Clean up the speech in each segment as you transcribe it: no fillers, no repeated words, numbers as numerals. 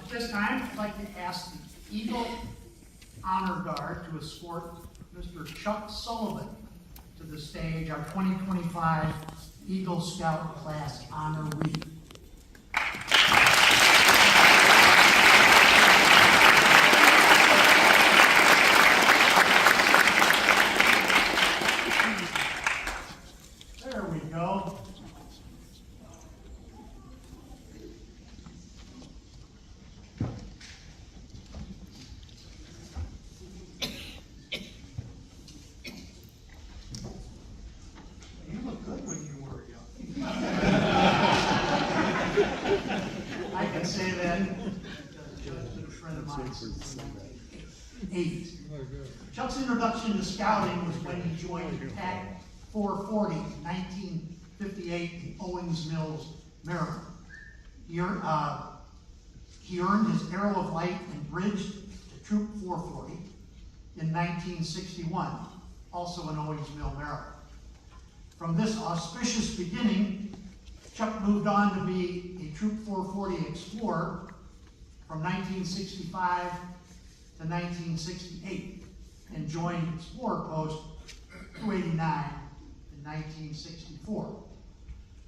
At this time, I'd like to ask the Eagle Honor Guard to escort Mr. Chuck Sullivan to the stage, our 2025 Eagle Scout Class Honoree. There we go. You look good when you were young. I can say that because Chuck's been a friend of mine since 1988. Chuck's introduction to scouting was when he joined Pack 440 in 1958 in Owings Mills, Maryland. He earned his Arrow of Light and bridged to Troop 440 in 1961, also in Owings Mill, Maryland. From this auspicious beginning, Chuck moved on to be a Troop 440 Explorer from 1965 to 1968 and joined Explorer Post 289 in 1964.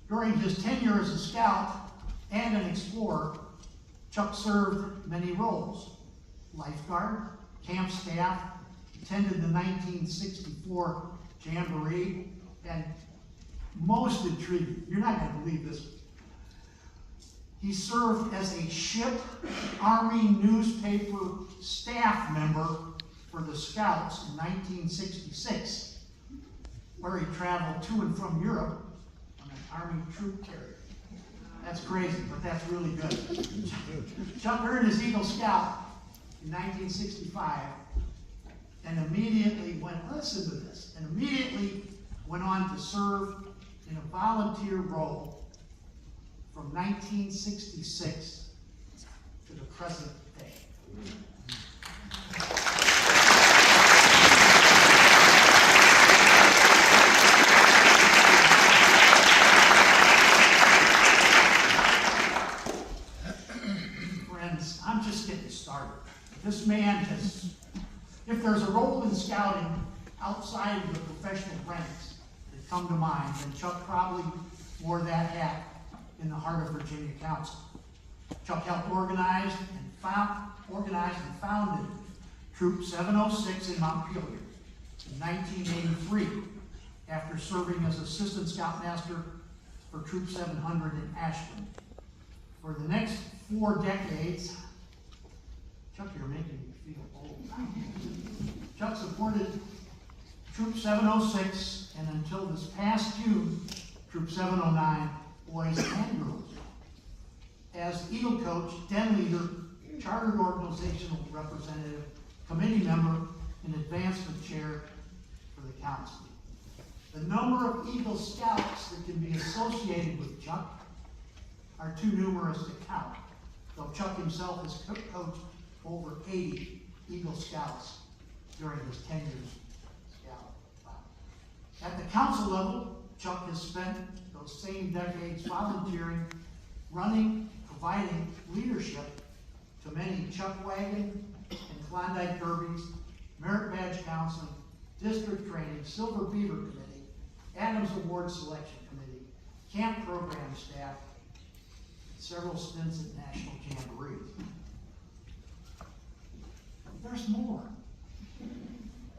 During his tenure as a scout and an explorer, Chuck served many roles: lifeguard, camp staff, attended the 1964 Jamboree, and most intriguing, you're not going to believe this, he served as a ship Army newspaper staff member for the Scouts in 1966, where he traveled to and from Europe on an Army troop carrier. That's crazy, but that's really good. Chuck earned his Eagle Scout in 1965 and immediately went on to serve in a volunteer role from 1966 to the present day. Friends, I'm just getting started. This man has, if there's a role in scouting outside of the professional ranks that come to mind, then Chuck probably wore that hat in the heart of Virginia Council. Chuck helped organize and founded Troop 706 in Montpelier in 1983 after serving as Assistant Scoutmaster for Troop 700 in Ashland. For the next 4 decades, Chuck, you're making me feel old. Chuck supported Troop 706 and until this past June, Troop 709, boys and girls. As Eagle Coach, Den Leader, Chartered Organizational Representative, Committee Member, and Advancement Chair for the Council. The number of Eagle Scouts that can be associated with Chuck are too numerous to count, though Chuck himself has coached over 80 Eagle Scouts during his 10 years scout. At the council level, Chuck has spent those same decades volunteering, running, providing leadership to many Chuck Wagon and Klondike Derbies, Merit Badge Counseling, District Training, Silver Beaver Committee, Adams Award Selection Committee, Camp Program Staff, several stints at National Jamborees. There's more.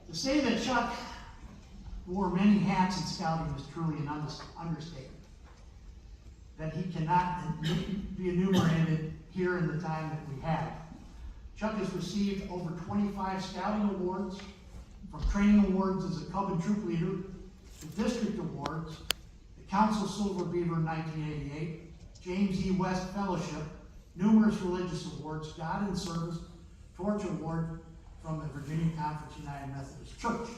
To say that Chuck wore many hats in scouting is truly an understatement that he cannot be enumerated here in the time that we have. Chuck has received over 25 scouting awards, from training awards as a Cub and Troop Leader, to district awards, the Council Silver Beaver in 1988, James E. West Fellowship, numerous religious awards, God in Service, Torch Award from the Virginia Conference United Methodist Church.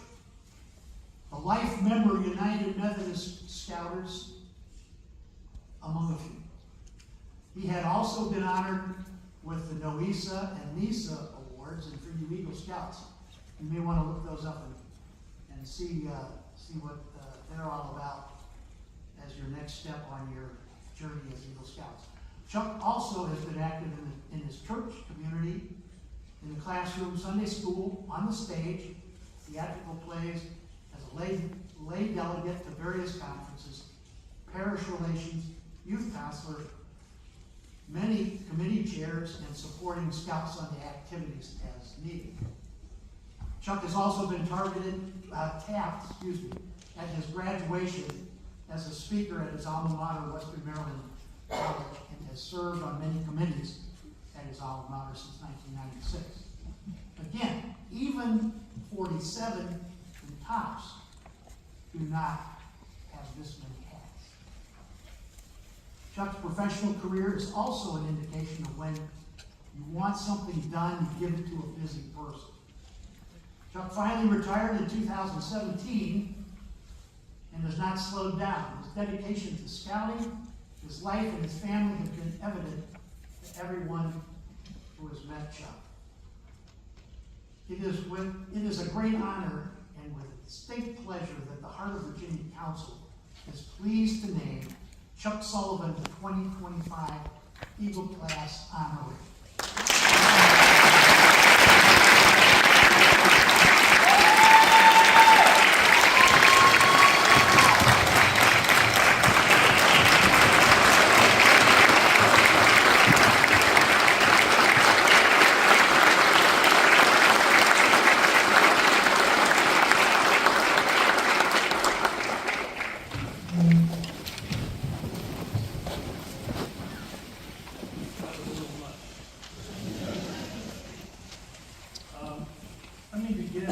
A life member United Methodist Scouters, among a few. He had also been honored with the NOESA and NISA awards, and for you Eagle Scouts, you may want to look those up and see what they're all about as your next step on your journey as Eagle Scouts. Chuck also has been active in his church community, in the classroom, Sunday school, on the stage, theatrical plays, as a lay delegate to various conferences, parish relations, youth counselor, many committee chairs, and supporting Scout Sunday activities as needed. Chuck has also been tapped at his graduation as a speaker at his alma mater, Western Maryland College, and has served on many committees at his alma mater since 1996. Again, even 47 in tops do not have this many hats. Chuck's professional career is also an indication of when you want something done, you give it to a busy person. Chuck finally retired in 2017 and has not slowed down. His dedication to scouting, his life, and his family have been evident to everyone who has met Chuck. It is a great honor and with a distinct pleasure that the Heart of Virginia Council is pleased to name Chuck Sullivan the 2025 Eagle Class Honoree. Let me begin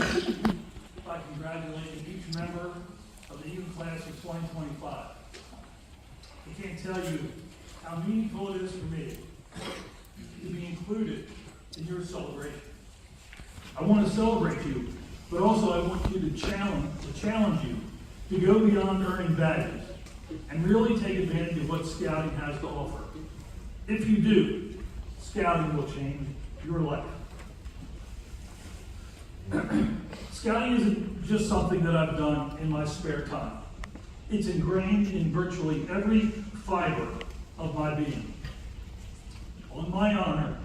by congratulating each member of the Eagle Class of 2025. I can't tell you how meaningful it is for me to be included in your celebration. I want to celebrate you, but also I want you to challenge you to go beyond earning badges and really take advantage of what Scouting has to offer. If you do, Scouting will change your life. Scouting isn't just something that I've done in my spare time. It's ingrained in virtually every fiber of my being. On my honor,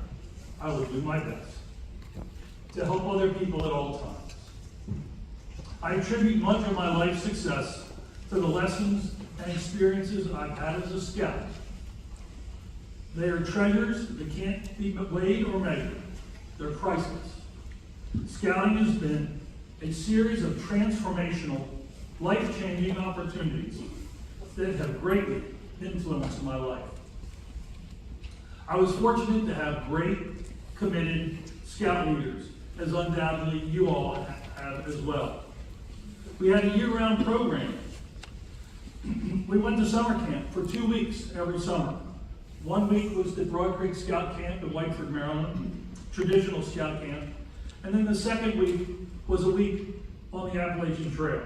I will do my best to help other people at all times. I attribute much of my life's success to the lessons and experiences I've had as a scout. They are treasures that can't be weighed or measured. They're priceless. Scouting has been a series of transformational, life-changing opportunities that have greatly influenced my life. I was fortunate to have great, committed scout leaders, as undoubtedly you all have as well. We had a year-round program. We went to summer camp for 2 weeks every summer. 1 week was the Broad Creek Scout Camp in Whiteford, Maryland, traditional scout camp. And then the second week was a week on the Appalachian Trail.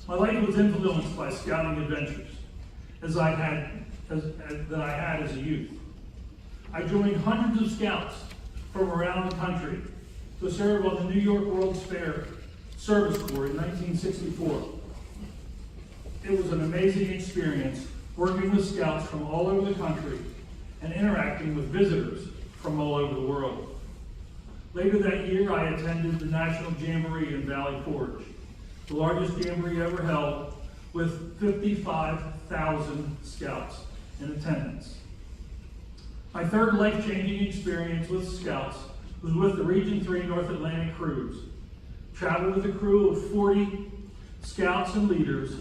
My life was influenced by scouting adventures that I had as a youth. I joined hundreds of scouts from around the country to serve on the New York World's Fair Service Corps in 1964. It was an amazing experience working with scouts from all over the country and interacting with visitors from all over the world. Later that year, I attended the National Jamboree in Valley Forge, the largest jamboree ever held, with 55,000 scouts in attendance. My third life-changing experience with scouts was with the Region 3 North Atlantic Cruise. Traveled with a crew of 40 scouts and leaders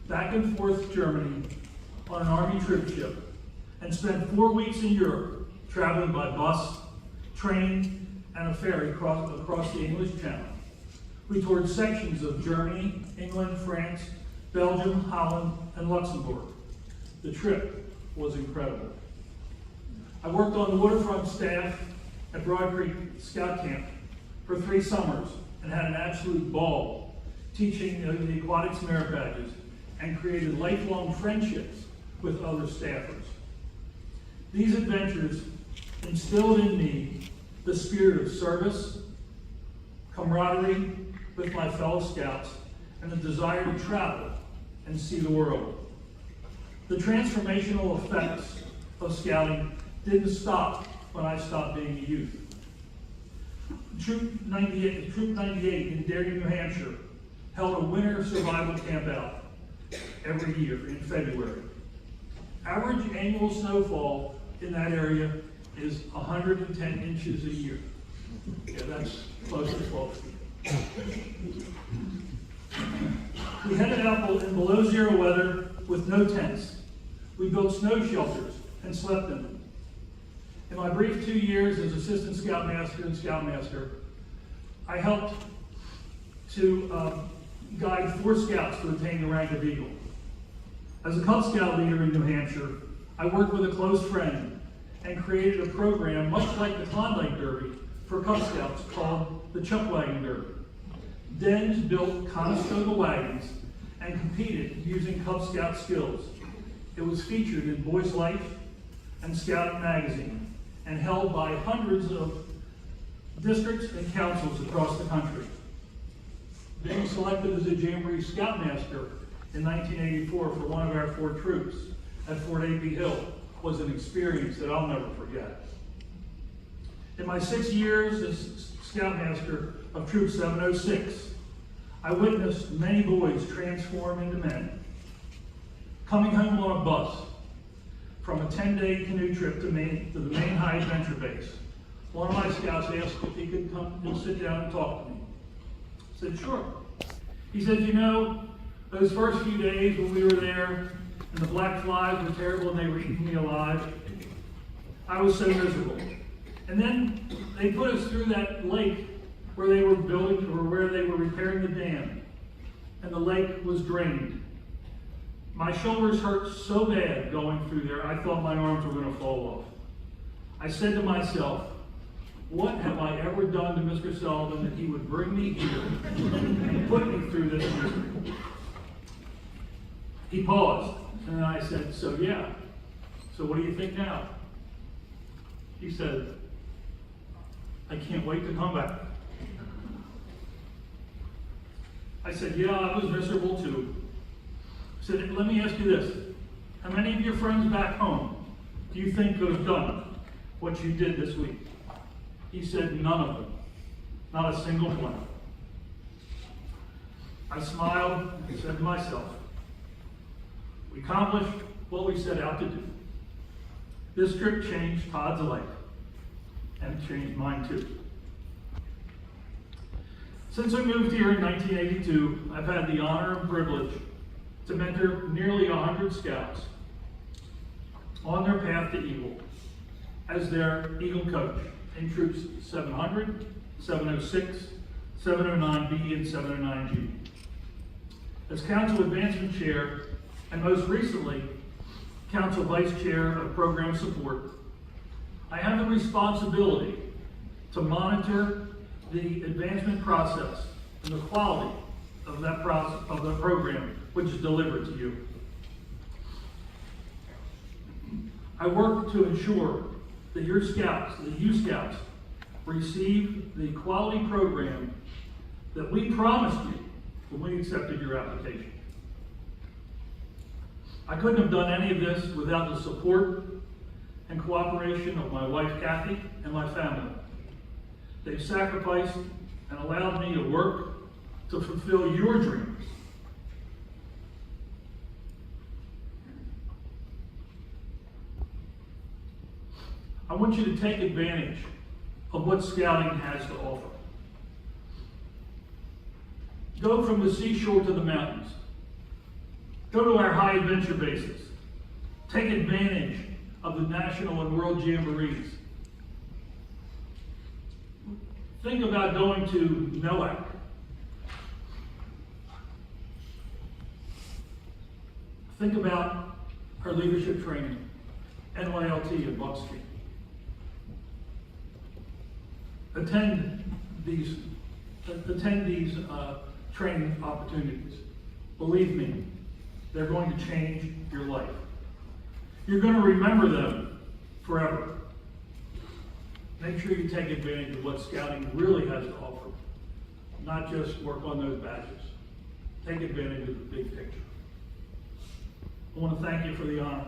back and forth to Germany on an Army troop ship, and spent 4 weeks in Europe, traveling by bus, train, and a ferry across the English Channel. We toured sections of Germany, England, France, Belgium, Holland, and Luxembourg. The trip was incredible. I worked on the waterfront staff at Broad Creek Scout Camp for 3 summers and had an absolute ball teaching the aquatics merit badges and created lifelong friendships with other staffers. These adventures instilled in me the spirit of service, camaraderie with my fellow scouts, and the desire to travel and see the world. The transformational effects of scouting didn't stop when I stopped being a youth. Troop 98 in Derry, New Hampshire, held a winter survival camp out every year in February. Average annual snowfall in that area is 110 inches a year. Yeah, that's close to 12 feet. We headed out in below zero weather with no tents. We built snow shelters and slept in them. In my brief 2 years as assistant scoutmaster and scoutmaster, I helped to guide 4 scouts to attain the rank of Eagle. As a Cub Scout leader in New Hampshire, I worked with a close friend and created a program much like the Klondike Derby for Cub Scouts called the Chuck Wagon Derby. Dens built Conestoga wagons and competed using Cub Scout skills. It was featured in Boys Life and Scouting Magazine and held by hundreds of districts and councils across the country. Being selected as a Jamboree Scoutmaster in 1984 for one of our 4 troops at Fort A.P. Hill was an experience that I'll never forget. In my 6 years as Scoutmaster of Troop 706, I witnessed many boys transform into men. Coming home on a bus from a 10-day canoe trip to the Maine High Adventure Base, one of my scouts asked if he could come and sit down and talk to me. I said, sure. He said, you know, those first few days when we were there and the black flies were terrible and they were eating me alive, I was so miserable. And then they put us through that lake where they were building or where they were repairing the dam, and the lake was drained. My shoulders hurt so bad going through there, I thought my arms were going to fall off. I said to myself, what have I ever done to Mr. Sullivan that he would bring me here and put me through this misery? He paused, and I said, so yeah, so what do you think now? He said, I can't wait to come back. I said, yeah, I was miserable too. I said, let me ask you this. How many of your friends back home do you think could have done what you did this week? He said, none of them. Not a single one. I smiled and said to myself, we accomplished what we set out to do. This trip changed Todd's life, and it changed mine too. Since I moved here in 1982, I've had the honor and privilege to mentor nearly 100 scouts on their path to Eagle as their Eagle coach in Troops 700, 706, 709B, and 709G. As Council Advancement Chair, and most recently, Council Vice Chair of Program Support, I have the responsibility to monitor the advancement process and the quality of that process, of the program, which is delivered to you. I work to ensure that your scouts, that you scouts, receive the quality program that we promised you when we accepted your application. I couldn't have done any of this without the support and cooperation of my wife, Kathy, and my family. They've sacrificed and allowed me to work to fulfill your dreams. I want you to take advantage of what scouting has to offer. Go from the seashore to the mountains. Go to our high adventure bases. Take advantage of the national and world jamborees. Think about going to NOAC. Think about our leadership training, NYLT in Bucksport. Attend these training opportunities. Believe me, they're going to change your life. You're going to remember them forever. Make sure you take advantage of what scouting really has to offer, not just work on those badges. Take advantage of the big picture. I want to thank you for the honor.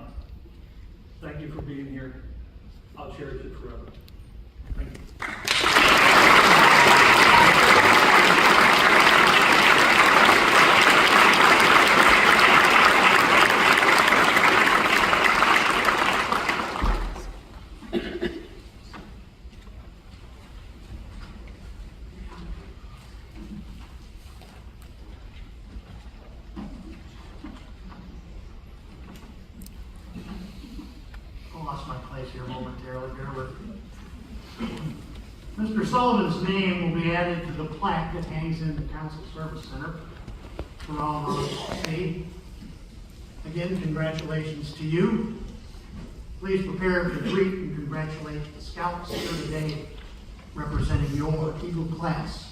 Thank you for being here. I'll cherish it forever. Thank you. I lost my place here momentarily, bear with me. Mr. Sullivan's name will be added to the plaque that hangs in the Council Service Center for all those to see. Again, congratulations to you. Please prepare to greet and congratulate the scouts here today representing your Eagle class.